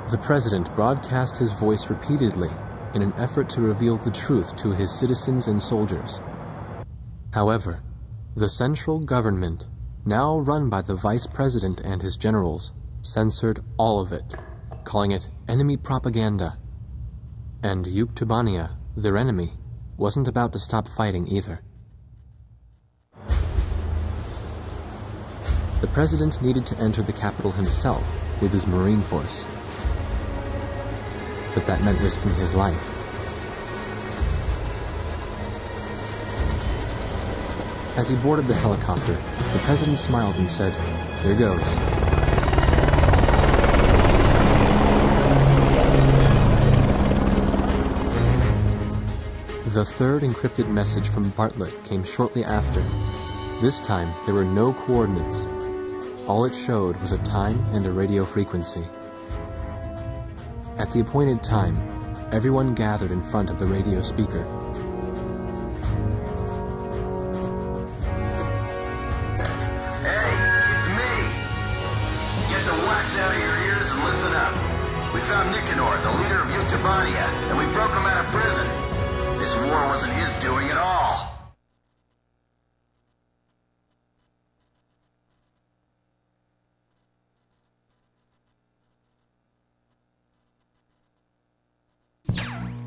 The president broadcast his voice repeatedly in an effort to reveal the truth to his citizens and soldiers. However, the central government, now run by the vice president and his generals, censored all of it, calling it enemy propaganda. And Yuktubania, their enemy, wasn't about to stop fighting either. The president needed to enter the capital himself with his Marine force. But that meant risking his life. As he boarded the helicopter, the president smiled and said, "Here goes." The third encrypted message from Bartlett came shortly after. This time, there were no coordinates. All it showed was a time and a radio frequency. At the appointed time, everyone gathered in front of the radio speaker. Hey, it's me! Get the wax out of your ears and listen up. We found Nicanor, the leader of Yuktubania, and we broke him out of prison. This war wasn't his doing at all.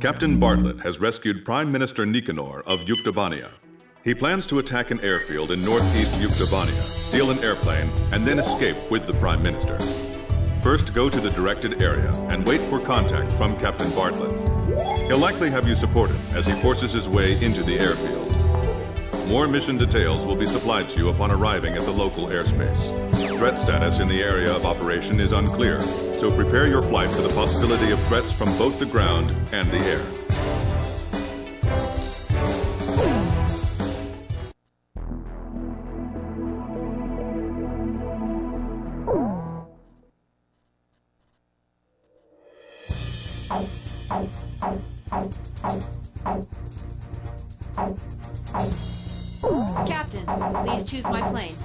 Captain Bartlett has rescued Prime Minister Nicanor of Yuktubania. He plans to attack an airfield in northeast Yuktubania, steal an airplane, and then escape with the Prime Minister. First, go to the directed area and wait for contact from Captain Bartlett. He'll likely have you supported as he forces his way into the airfield. More mission details will be supplied to you upon arriving at the local airspace. Threat status in the area of operation is unclear, so prepare your flight for the possibility of threats from both the ground and the air. Captain, please choose my plane.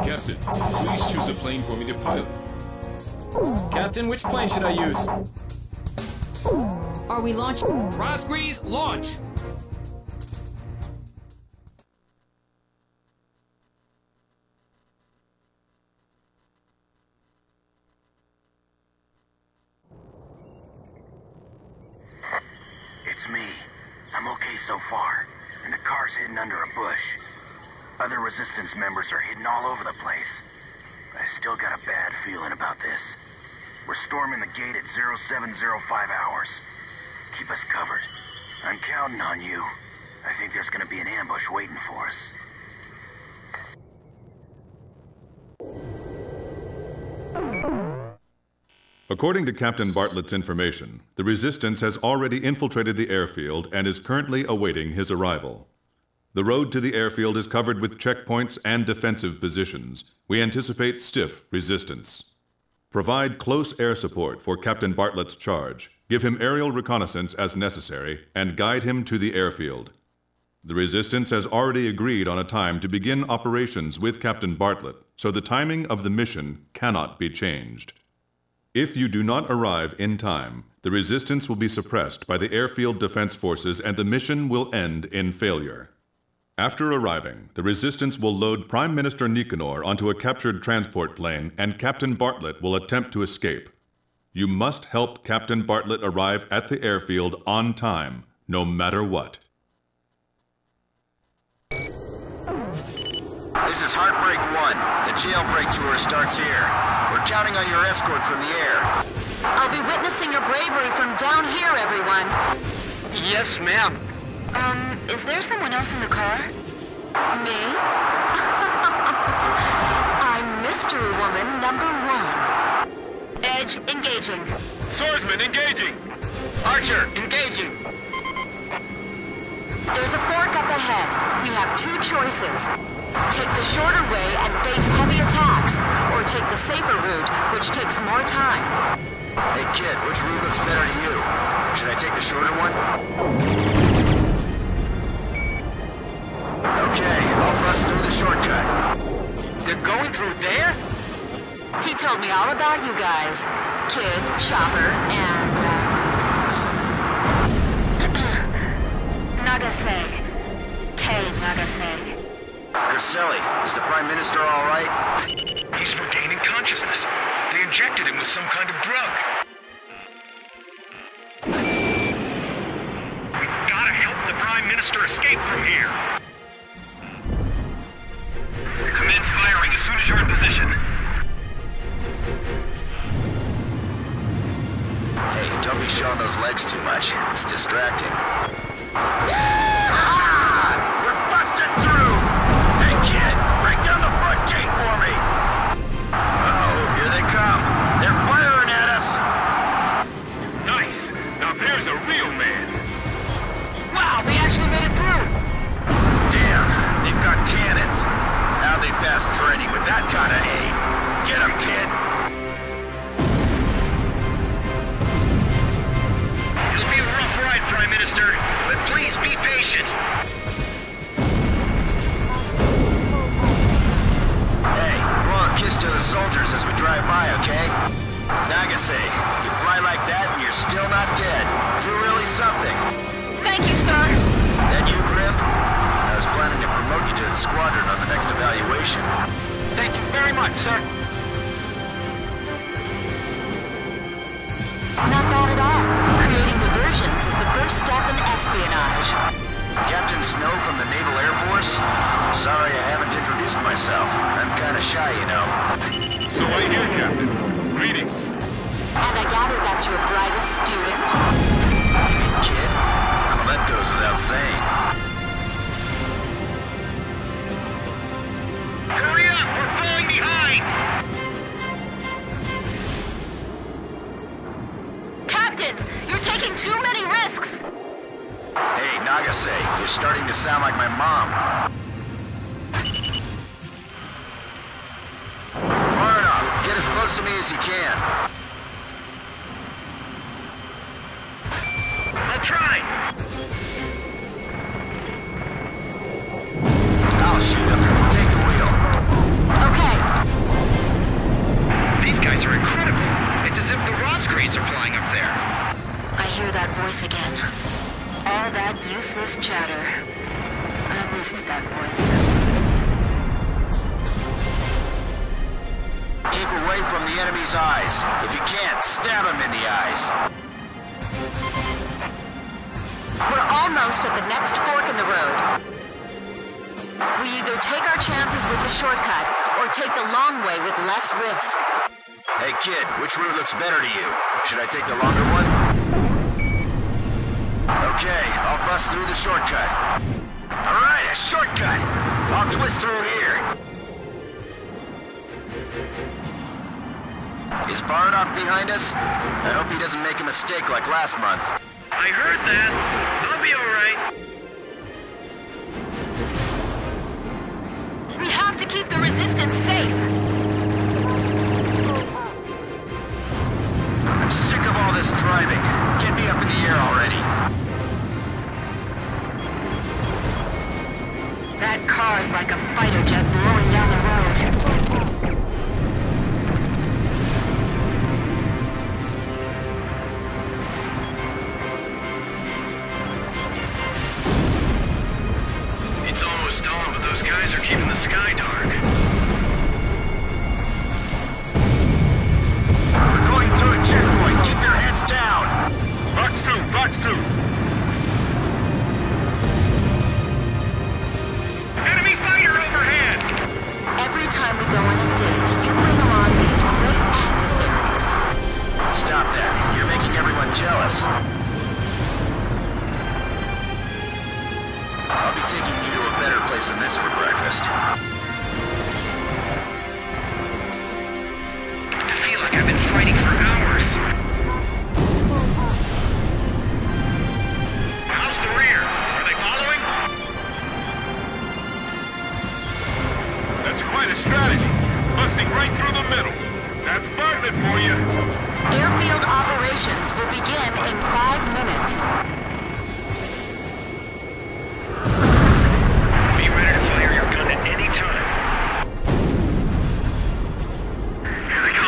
Captain, please choose a plane for me to pilot. Captain, which plane should I use? Are we launching? Rosgrees, launch! It's me. I'm okay so far, and the car's hidden under a bush. Other resistance members are hidden all over the place. But I still got a bad feeling about this. We're storming the gate at 0705 hours. Keep us covered. I'm counting on you. I think there's gonna be an ambush waiting for us. According to Captain Bartlett's information, the Resistance has already infiltrated the airfield and is currently awaiting his arrival. The road to the airfield is covered with checkpoints and defensive positions. We anticipate stiff resistance. Provide close air support for Captain Bartlett's charge, give him aerial reconnaissance as necessary, and guide him to the airfield. The Resistance has already agreed on a time to begin operations with Captain Bartlett, so the timing of the mission cannot be changed. If you do not arrive in time, the Resistance will be suppressed by the airfield defense forces and the mission will end in failure. After arriving, the Resistance will load Prime Minister Nicanor onto a captured transport plane and Captain Bartlett will attempt to escape. You must help Captain Bartlett arrive at the airfield on time, no matter what. This is Heartbreak 1. The jailbreak tour starts here. We're counting on your escort from the air. I'll be witnessing your bravery from down here, everyone. Yes, ma'am. Is there someone else in the car? Me? I'm Mystery Woman number 1. Edge engaging. Swordsman engaging! Archer, engaging! There's a fork up ahead. We have 2 choices. Take the shorter way and face heavy attacks, or take the safer route, which takes more time. Hey kid, which route looks better to you? Should I take the shorter one? Okay, I'll bust through the shortcut. They're going through there? He told me all about you guys. Kid, Chopper, and, Nagase. Hey, Nagase. Griselli, is the Prime Minister all right? He's regaining consciousness. They injected him with some kind of drug. We've gotta help the Prime Minister escape from here. Commence firing as soon as you're in position. Hey, don't be showing those legs too much. It's distracting. We're busted through! Hey, kid, break down the front gate for me! Oh, here they come. They're firing at us! Nice. Now there's a real man. Wow, we actually made it through! Damn, they've got cannons. Now they pass training with that kind of aim. Get 'em, kid! It'll be a rough ride, Prime Minister, but please be patient. Hey, blow a kiss to the soldiers as we drive by, okay? Nagase, you fly like that and you're still not dead. You're really something. Thank you, sir. That you, Grim? I was planning to promote you to the squadron on the next evaluation. Thank you very much, sir. Not bad at all. Creating diversions is the first step in espionage. Captain Snow from the Naval Air Force? Sorry I haven't introduced myself. I'm kinda shy, you know. So I hear, Captain. Greetings. And I gather that's your brightest student? Kid? Well, that goes without saying. Hurry up! We're falling behind! Captain, you're taking too many risks. Hey, Nagase, you're starting to sound like my mom. Far enough. Get as close to me as you can. I'll try! I'll shoot him. Take the wheel. Okay. These guys are incredible. It's as if the Roscreeds are flying up there. I hear that voice again. All that useless chatter. I missed that voice. Keep away from the enemy's eyes. If you can't, stab him in the eyes. We're almost at the next fork in the road. We either take our chances with the shortcut, or take the long way with less risk. Hey kid, which route looks better to you? Should I take the longer one? Okay, I'll bust through the shortcut. Alright, a shortcut! I'll twist through here. Is Baradov behind us? I hope he doesn't make a mistake like last month. I heard that. I'll be alright. We have to keep the resistance safe. I'm sick of all this driving. Get me up in the air already. That car's like a fighter jet blowing down the road. It's almost dawn, but those guys are keeping the sky dark. We're going through a checkpoint. Keep your heads down. Fox 2, Fox 2. Enemy fighter overhead! Every time we go on a date, you bring along these great adversaries. Stop that. You're making everyone jealous. I'll be taking you to a better place than this for breakfast. I feel like I've been fighting for hours. How's the rear? Are they following? That's quite a strategy. Busting right through the middle. That's Bartlett for you. Airfield operations will begin in 5 minutes. Be ready to fire your gun at any time. Here they come!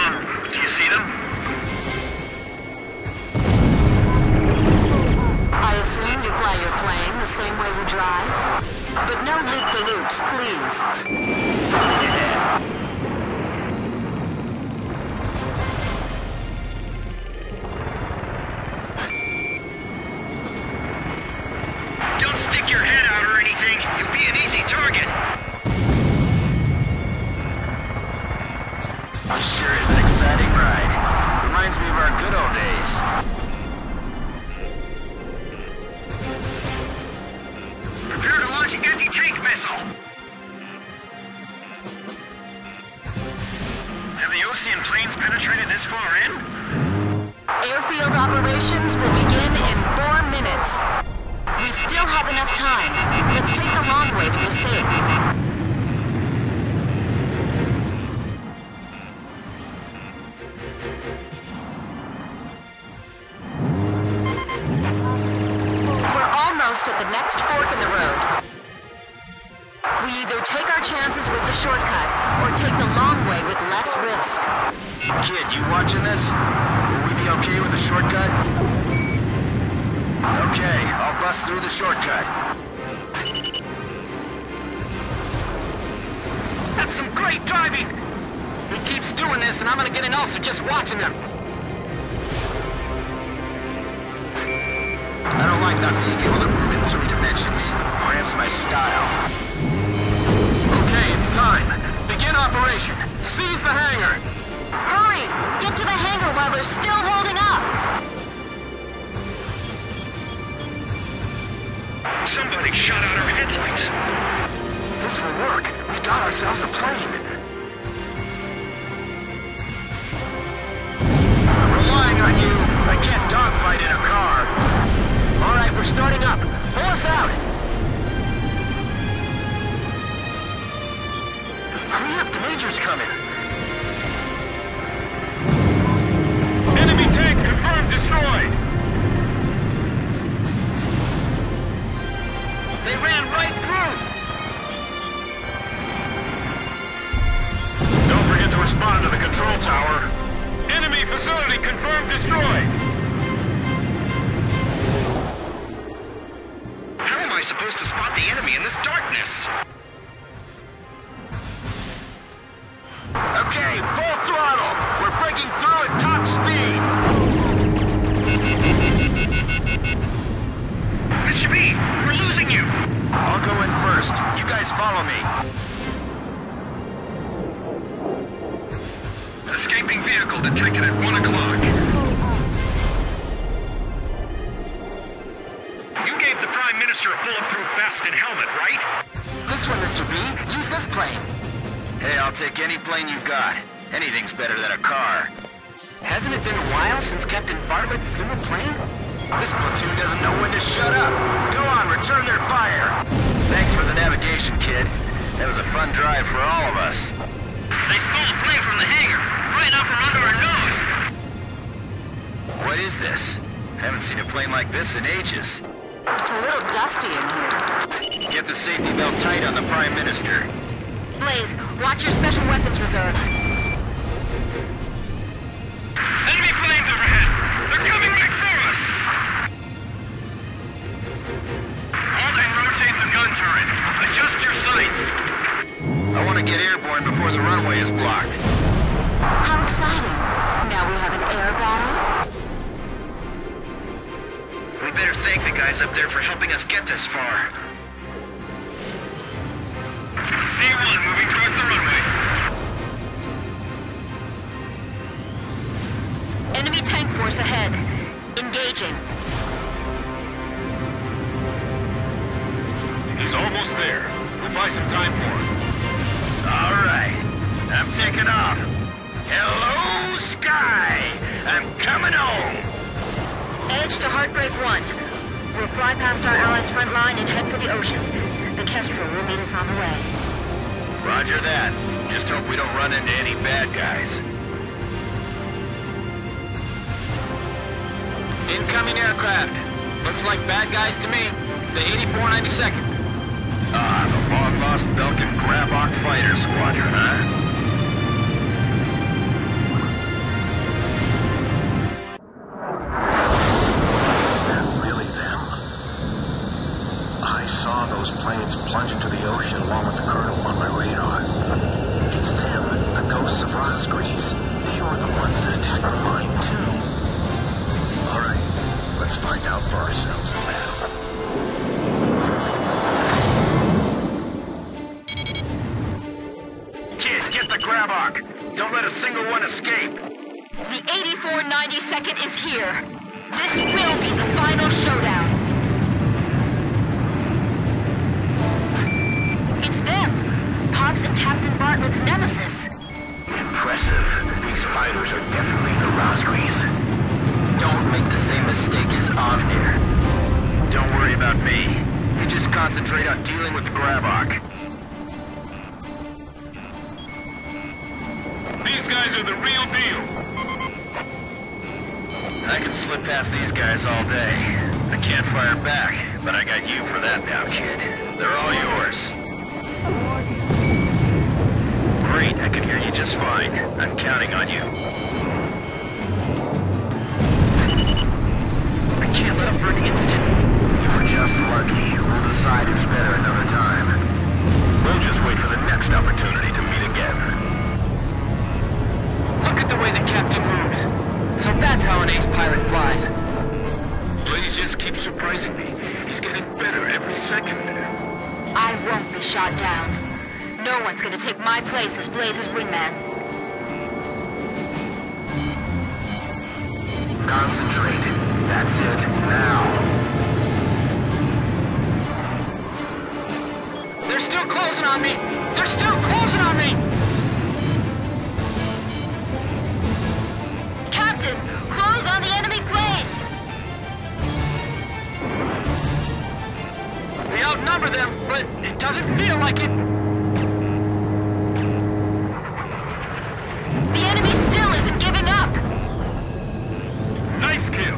This sure is an exciting ride. Reminds me of our good old days. Prepare to launch an anti-tank missile! Have the Ocean planes penetrated this far in? Airfield operations will begin in 4 minutes. We still have enough time. Let's take the long way to be safe. We're almost at the next fork in the road. We either take our chances with the shortcut or take the long way with less risk. Kid, you watching this? Will we be okay with the shortcut? Okay, I'll bust through the shortcut. That's some great driving! He keeps doing this and I'm gonna get an ulcer just watching him. I don't like not being able to move in 3 dimensions. Cramps my style. Okay, it's time. Begin operation. Seize the hangar. Hurry! Get to the hangar while they're still holding up! Somebody shot out our headlights. This will work. We got ourselves a plane. I'm relying on you. I can't dogfight in a car. All right, we're starting up. Pull us out. Hurry up, the Major's coming. Enemy tank confirmed destroyed. They ran right through. Don't forget to respond to the control tower. Enemy facility confirmed destroyed. How am I supposed to spot the enemy in this darkness? Okay, full throttle! We're breaking through at top speed! Mr. B, we're losing you! I'll go in first. You guys follow me. Escaping vehicle detected at 1 o'clock. You gave the Prime Minister a bulletproof vest and helmet, right? This one, Mr. B. Use this plane. Hey, I'll take any plane you've got. Anything's better than a car. Hasn't it been a while since Captain Bartlett flew a plane? This platoon doesn't know when to shut up. Go on, return their fire. Thanks for the navigation, kid. That was a fun drive for all of us. They stole a plane from the hangar, right out from under our nose. What is this? Haven't seen a plane like this in ages. It's a little dusty in here. Get the safety belt tight on the Prime Minister. Blaze, watch your special weapons reserves. Enemy planes overhead. They're coming right for us. Halt and rotate the gun turret. Adjust your sights. I want to get airborne before the runway is blocked. How exciting. Now we have an air battle. We better thank the guys up there for helping us get this far. C-1 moving towards the runway. Enemy tank force ahead. Engaging. He's almost there. We'll buy some time for him. All right, I'm taking off. Hello, Sky! I'm coming home! Edge to Heartbreak 1. We'll fly past our allies' front line and head for the ocean. The Kestrel will meet us on the way. Roger that. Just hope we don't run into any bad guys. Incoming aircraft. Looks like bad guys to me. The 8492nd. Ah, the long-lost Belkin Grabok Fighter Squadron, huh? Is that really them? I saw those planes plunge into the ocean along with the Colonel on my radar. It's them, the ghosts of Rosgrease. They were the ones that attacked the mine, too. All right, let's find out for ourselves in battle. Kid, get the Grabok! Don't let let a single one escape. The 8492nd is here. This will be the final showdown. It's them. Pops and Captain Bartlett's nemesis. Impressive. These fighters are definitely the Rosgrees. Don't make the same mistake as Omnir. Don't worry about me. You just concentrate on dealing with the Gravok. These guys are the real deal. I can slip past these guys all day. I can't fire back, but I got you for that now, kid. They're all yours. Great, I can hear you just fine. I'm counting on you. I can't let up for an instant. You were just lucky. We'll decide who's better another time. We'll just wait for the next opportunity to meet again. Look at the way the captain moves. So that's how an ace pilot flies. Blaze just keeps surprising me. He's getting better every second. I won't be shot down. No one's gonna take my place as Blaze's wingman. Concentrate. That's it. Now. They're still closing on me! They're still closing on me! Captain, close on the enemy planes! We outnumber them, but it doesn't feel like it. The enemy still isn't giving up! Nice kill.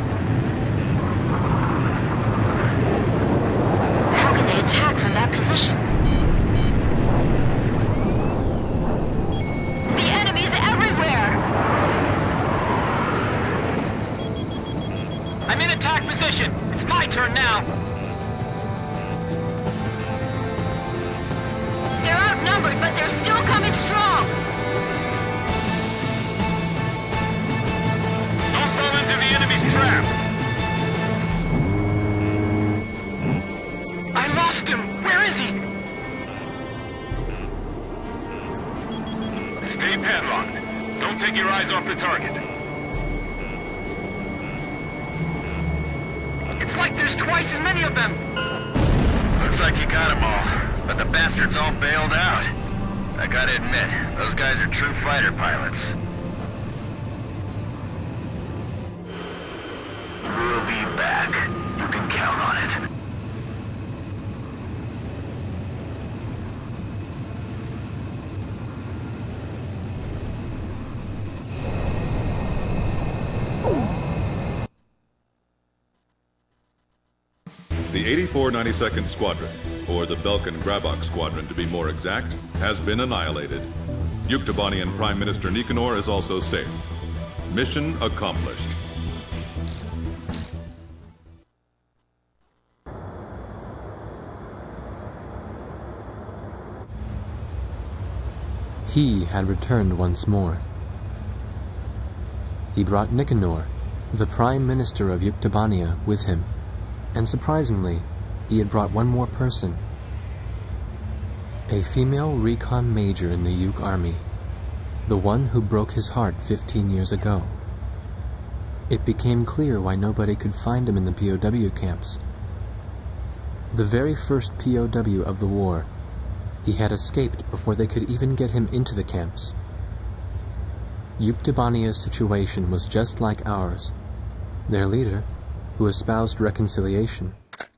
How can they attack from that position? The enemy's everywhere! I'm in attack position. It's my turn now. They're outnumbered, but they're still coming strong! Don't fall into the enemy's trap. I lost him. Where is he? Stay padlocked. Don't take your eyes off the target. It's like there's twice as many of them. Looks like you got them all, but the bastards all bailed out. I gotta admit, those guys are true fighter pilots. We'll be back. You can count on it. The 8492nd Squadron, or the Belkan Grabok Squadron to be more exact, has been annihilated. Yuktobanian Prime Minister Nicanor is also safe. Mission accomplished. He had returned once more. He brought Nicanor, the Prime Minister of Yuktobania, with him. And surprisingly, he had brought one more person. A female recon major in the Yuk army. The one who broke his heart 15 years ago. It became clear why nobody could find him in the POW camps. The very first POW of the war, he had escaped before they could even get him into the camps. Yuktobania's situation was just like ours. Their leader, who espoused reconciliation,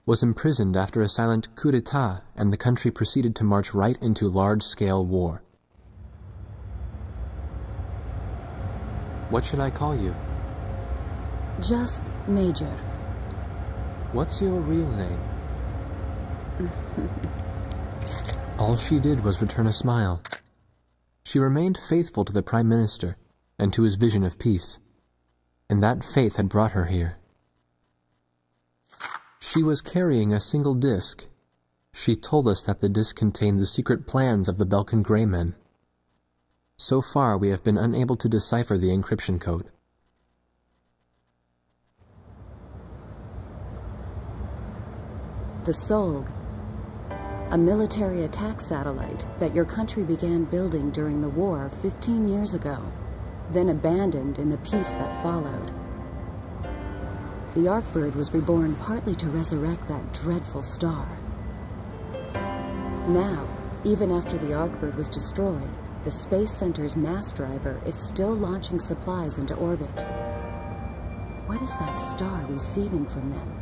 was imprisoned after a silent coup d'etat, and the country proceeded to march right into large-scale war. What should I call you? Just Major. What's your real name? All she did was return a smile. She remained faithful to the Prime Minister and to his vision of peace, and that faith had brought her here. She was carrying a single disc. She told us that the disc contained the secret plans of the Belkan Grey Men. So far, we have been unable to decipher the encryption code. The Solg. A military attack satellite that your country began building during the war 15 years ago, then abandoned in the peace that followed. The Arkbird was reborn partly to resurrect that dreadful star. Now, even after the Arkbird was destroyed, the Space Center's mass driver is still launching supplies into orbit. What is that star receiving from them?